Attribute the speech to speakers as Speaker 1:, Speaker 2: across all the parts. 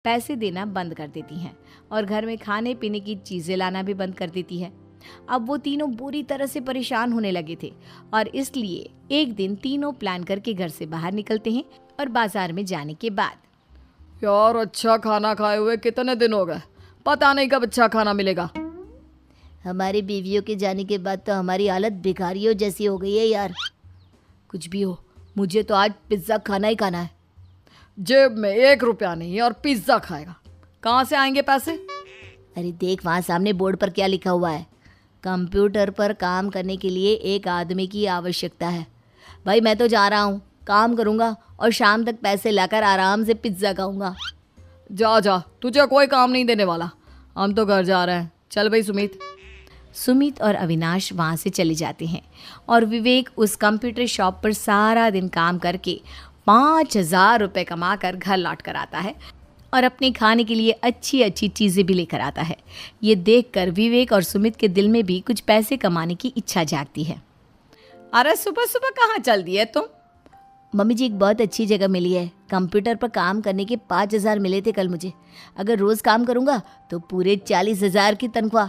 Speaker 1: पैसे देना बंद कर देती हैं और घर में खाने पीने की चीज़ें लाना भी बंद कर देती है। अब वो तीनों बुरी तरह से परेशान होने लगे थे और इसलिए एक दिन तीनों प्लान करके घर से बाहर निकलते हैं और बाजार में जाने के बाद
Speaker 2: यार अच्छा खाना खाए हुए कितने दिन हो गए, पता नहीं कब अच्छा खाना मिलेगा।
Speaker 3: हमारी बीवियों के जाने के बाद तो हमारी हालत भिखारियों जैसी हो गई है यार।
Speaker 1: कुछ भी हो, मुझे तो आज पिज्ज़ा खाना ही खाना है।
Speaker 2: जेब में 1 रुपया नहीं और पिज्ज़ा खाएगा, कहाँ से आएंगे पैसे?
Speaker 3: अरे देख वहाँ सामने बोर्ड पर क्या लिखा हुआ है, कंप्यूटर पर काम करने के लिए एक आदमी की आवश्यकता है। भाई मैं तो जा रहा हूँ, काम करूँगा और शाम तक पैसे लाकर आराम से पिज्ज़ा खाऊंगा।
Speaker 2: जा जा, तुझे कोई काम नहीं देने वाला, हम तो घर जा रहे हैं। चल भाई सुमित।
Speaker 1: सुमित और अविनाश वहाँ से चले जाते हैं और विवेक उस कंप्यूटर शॉप पर सारा दिन काम करके 5,000 रुपये कमा कर घर लौट कर आता है और अपने खाने के लिए अच्छी अच्छी चीज़ें भी लेकर आता है। ये देखकर विवेक और सुमित के दिल में भी कुछ पैसे कमाने की इच्छा जागती है।
Speaker 2: अरे सुबह सुबह कहाँ चल दिए तुम?
Speaker 3: मम्मी जी एक बहुत अच्छी जगह मिली है, कंप्यूटर पर काम करने के 5,000 मिले थे कल मुझे। अगर रोज़ काम करूँगा तो पूरे 40,000 की तनख्वाह।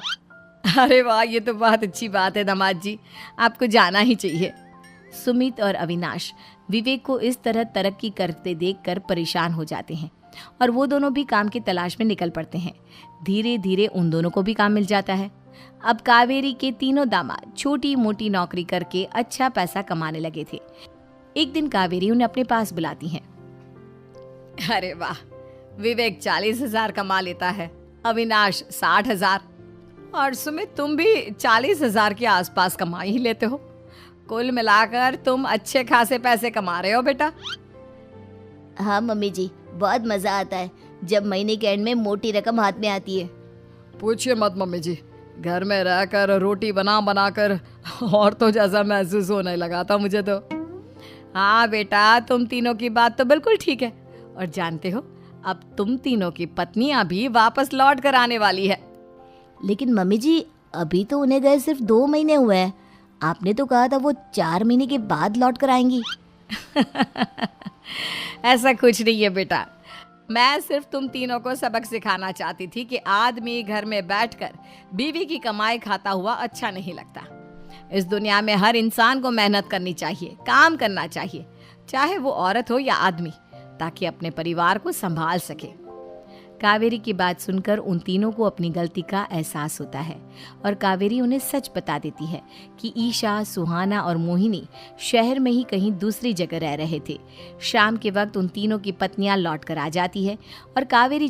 Speaker 2: अरे वाह, ये तो बहुत अच्छी बात है दामाद जी, आपको जाना ही चाहिए।
Speaker 1: सुमित और अविनाश विवेक को इस तरह तरक्की करते देखकर परेशान हो जाते हैं और वो दोनों भी काम की तलाश में निकल पड़ते हैं। धीरे धीरे उन दोनों को भी काम मिल जाता है। अब कावेरी के तीनों दामाद छोटी मोटी नौकरी करके अच्छा पैसा कमाने लगे थे। एक दिन कावेरी उन्हें अपने पास बुलाती हैं।
Speaker 2: अरे वाह, विवेक 40,000 कमा लेता है, अविनाश 60,000 और सुमित तुम भी 40,000 के आसपास कमा ही लेते हो। कुल मिलाकर तुम अच्छे खासे पैसे कमा रहे हो बेटा।
Speaker 3: हाँ मम्मी जी, बहुत मज़ा आता है जब महीने के एंड में मोटी रकम हाथ में आती है।
Speaker 2: पूछिए मत मम्मी जी, घर में रहकर रोटी बना बना कर और तो जैसा महसूस होने लगा था मुझे तो।
Speaker 1: हाँ बेटा, तुम तीनों की बात तो बिल्कुल ठीक है और जानते हो अब तुम तीनों की पत्नियां भी वापस लौट कर आने वाली है।
Speaker 3: लेकिन मम्मी जी अभी तो उन्हें गए सिर्फ 2 महीने हुए हैं, आपने तो कहा था वो 4 महीने के बाद लौट कर आएंगी।
Speaker 1: ऐसा कुछ नहीं है बेटा, मैं सिर्फ तुम तीनों को सबक सिखाना चाहती थी कि आदमी घर में बैठकर बीवी की कमाई खाता हुआ अच्छा नहीं लगता। इस दुनिया में हर इंसान को मेहनत करनी चाहिए, काम करना चाहिए, चाहे वो औरत हो या आदमी, ताकि अपने परिवार को संभाल सके। कावेरी की बात सुनकर उन तीनों को अपनी गलती का एहसास होता है और कावेरी उन्हें सच बता देती है कि ईशा, सुहाना और मोहिनी शहर में ही कहीं दूसरी जगह रह रहे थे। शाम के वक्त उन तीनों की पत्नियां लौट कर आ जाती है और कावेरी